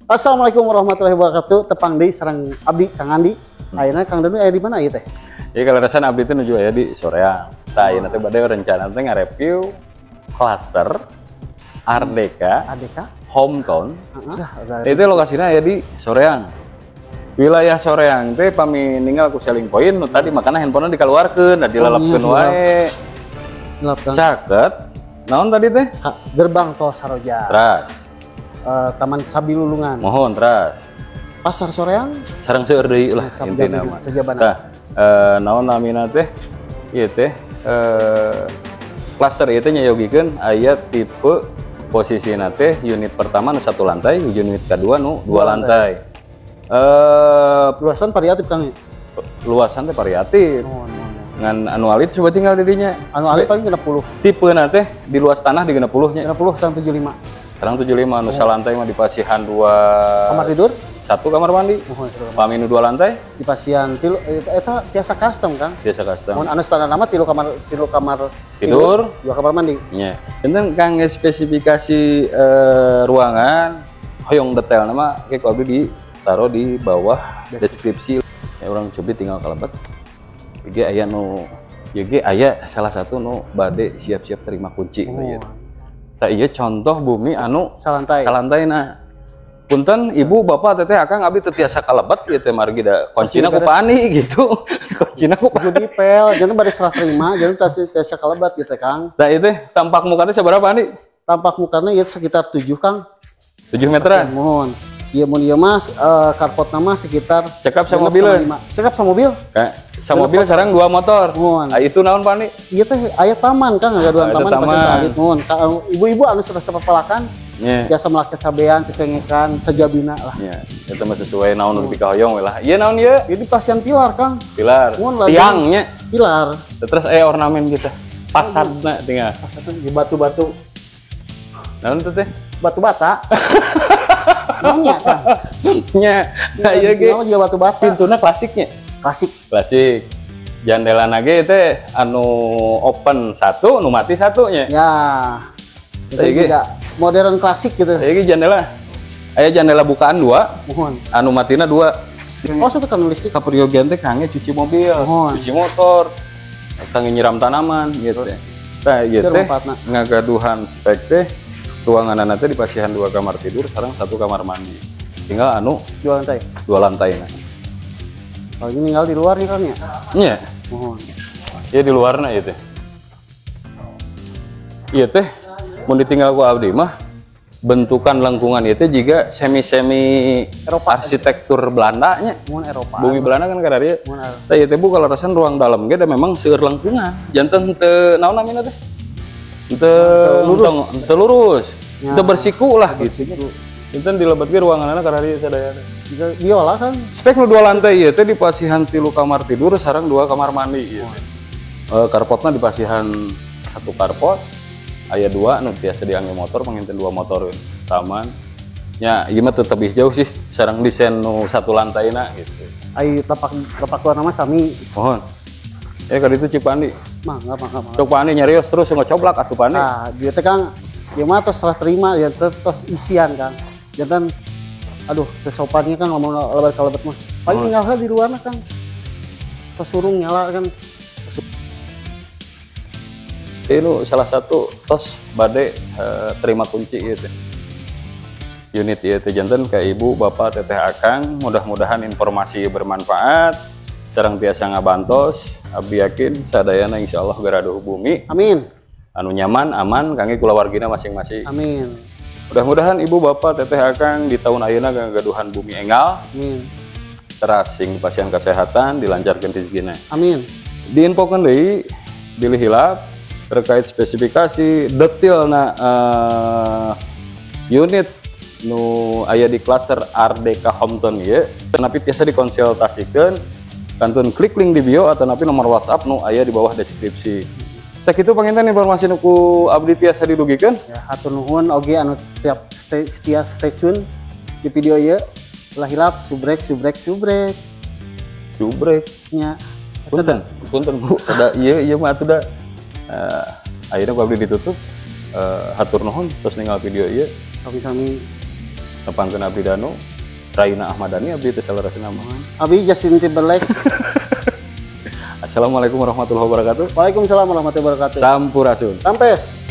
Assalamualaikum warahmatullahi wabarakatuh. Tepang deui sareng abdi Kang Andi. Ayeuna Kang Danu aya di mana ieu teh? Jadi kalau rasan abdi teh nuju aya di Soreang. Tah ayeuna teh bade rencana teh ngareview klaster Ardeka Hometown. Itu lokasinya aya di Soreang. Wilayah Soreang teh pami ninggal ku selling point nu tadi makana handphonenya dikaluarkeun da dilalapkeun wae. Caket. Naon tadi teh? Gerbang Tol Saroja. Teras. Taman Sabilulungan. Mohon teras. Pasar Soreang. Sareng seueur deui lah intina mah. Tah, naon namina teh? Ieu teh klaster ieu teh nyayogikeun aya tipe posisina teh unit pertama nu 1 lantai, unit kedua nu 2 lantai. Luasan variatif Kang. Luasan teh variatif. Ngan anualit coba tinggal di dinya. Anualit paling 60. Tipena teh di luas tanah di 60 nya. 60 sampai 75. Sekarang 75 nu lantai mah di pasihan 2 kamar tidur, 1 kamar mandi. Pami nu 2 lantai di pasihan tilu eta biasa custom Kang. Biasa custom. Mun anu standar nama 3 kamar tidur, 2 kamar mandi. Nya. Enten Kang spesifikasi ruangan hoyong detail nama kayak ku abdi ditaruh di bawah deskripsi. Ya urang coba tinggal kalebet. Ge aya nu ge aya salah satu nu bade siap-siap terima kunci gitu. Tah ieu contoh bumi anu salantaina. Punten ibu bapak teteh akang abdi teu tiasa kalebet ieu teh margi da kuncina ku pani gitu. Kuncina ku kudu dipel, jangan bade serah terima, jangan tiasa kalebet gitu Kang. Tah ieu teh tampak mukana sabaraha Andi? Tampak mukana ieu sekitar 7 Kang. 7 meteran. Mohon. Ieu mun ieu mah karpot nama sekitar cekap sama mobil. Cekap sama mobil. Sama mobil sareng 2 motor. Nah, itu naon Pani? Ieu teh aya taman Kang, ngagaduhan taman pasti salit mohon. Ibu-ibu anu sudah sepapalakan. Biasa melak cacabean, cecengekan, sajabina lah. Iya, eta mah sesuai naon nu dipikahoyong we lah. Ieu naon ieu? Ieu di pasian pilar Kang. Pilar. Tiangnya. Pilar. Terus aya ornamen gitu. Fasadna tinggal. Fasadna di batu-batu. Naon teh? Batu bata. Naonnya Kang? Nya. Nah ieu ge. Naon juga batu bata. Pintuna klasiknya. Klasik. Jandela nage teh anu open 1, nu mati 1 nya. Ya. Itu juga modern klasik gitu. Ieu jandela. Aya jandela bukaan 2, mohon. Anu matina 2. Oh, satu kan listrik. Kapriogian teh kangge cuci mobil, cuci motor, kangge nyiram tanaman gitu. Tah ieu teh ngagaduhan spek teh ruanganna teh di pasihan 2 kamar tidur sareng 1 kamar mandi. Tinggal anu 2 lantai. 2 lantai nah. Kalau ini tinggal di luar nih Kang ya? Iya. Mohon. Iya di luarna ieu teh. Ieu teh mun ditinggal ku abdi mah bentukan lengkungan ieu teh jiga semi-semi Eropa arsitektur Belanda nya. Mun Eropa. Bumi Belanda kan kada ieu. Tah ieu teh bu kalarasan ruang dalam ge da memang seueur lengkungan. Janten teu naon namina teh? Teu lurus. Teu bersiku lah gitu. Janten dilebet ge ruanganna kada ieu sadaya. Biola kan spek nu 2 lantai ieu teh di pasihan 3 kamar tidur sareng 2 kamar mandi ieu. Karpotna di pasihan 1 karpot, aya 2 nu tiasa diangge motor panginten 2 motor taman. Nya ieu mah teu tebih jauh sih sareng desain nu 1 lantaina gitu. Ai tapak luar nama sami. Mohon. Ya ka ditu Cipandi. Mangga. Cok Pani nyarios terus ngocoblak atuh Pani. Nah, dieu teh Kang, ieu mah tos serah terima ya tos isian Kang. Janten aduh, kesopannya Kang ngomong kalebet mah. Paling tinggal di luar Kang. Kesurung nyala kan. Itu salah satu tos bade terima kunci gitu. Unit ieu teh janten ka ibu bapak teteh akang, mudah-mudahan informasi bermanfaat. Sareng tiasa ngabantos, abdi yakin sadayana insyaallah garaduh bumi. Amin. Anu nyaman, aman kangge kulawargina masing-masing. Amin. Mudah-mudahan ibu bapak teteh akang di tahun ayeuna gagaduhan bumi enggal. Amin. Teras sing pasien kesehatan dilancarkeun rezekina. Amin. Diinfokeun deui bilih hilap terkait spesifikasi detailna unit nu aya di klaster Ardeka Hometown ieu tapi tiasa dikonsultasikeun kantun klik link di bio atau napi nomor WhatsApp nu aya di bawah deskripsi. Sakitu panginten informasi nu ku abdi tiasa dirugikeun. Ya, hatur nuhun oge anu setia stay tune di video ieu. Lah hilap subrek. Nya. Punten Bu. Ada ieu mah atuh da. Akhirnya ku abdi ditutup. Hatur nuhun terus ninggal video ieu. Sami-sami. Nepangkeun abdi Danu, Raina Ahmadani abdi teu salerasna mah. Abi Justin Timberlake. Assalamualaikum warahmatullahi wabarakatuh. Waalaikumsalam warahmatullahi wabarakatuh. Sampurasun. Sampes.